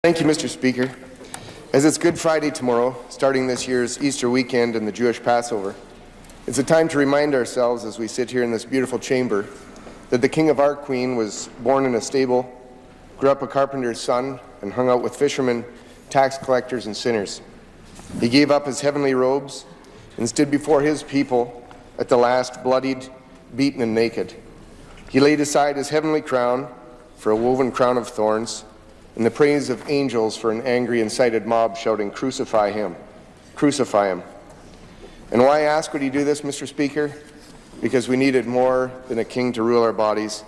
Thank you, Mr. Speaker. As it's Good Friday tomorrow, starting this year's Easter weekend and the Jewish Passover, it's a time to remind ourselves as we sit here in this beautiful chamber that the King of our Queen was born in a stable, grew up a carpenter's son, and hung out with fishermen, tax collectors, and sinners. He gave up his heavenly robes and stood before his people at the last, bloodied, beaten, and naked. He laid aside his heavenly crown for a woven crown of thorns, and the praise of angels for an angry, incited mob shouting, "Crucify him! Crucify him!" And why ask would he do this, Mr. Speaker? Because we needed more than a king to rule our bodies.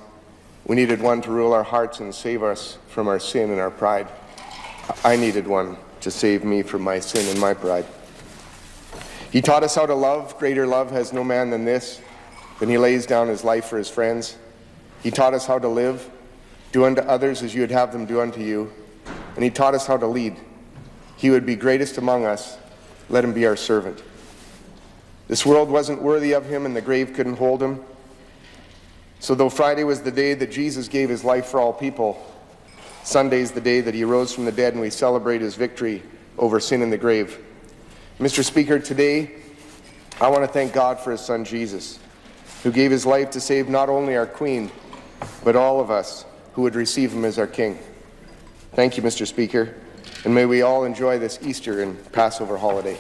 We needed one to rule our hearts and save us from our sin and our pride. I needed one to save me from my sin and my pride. He taught us how to love. Greater love has no man than this, than he lays down his life for his friends. He taught us how to live. Do unto others as you would have them do unto you. And he taught us how to lead. He would be greatest among us. Let him be our servant. This world wasn't worthy of him, and the grave couldn't hold him. So though Friday was the day that Jesus gave his life for all people, Sunday's the day that he rose from the dead, and we celebrate his victory over sin and the grave. Mr. Speaker, today I want to thank God for his son Jesus, who gave his life to save not only our Queen, but all of us who would receive him as our King. Thank you, Mr. Speaker, and may we all enjoy this Easter and Passover holiday.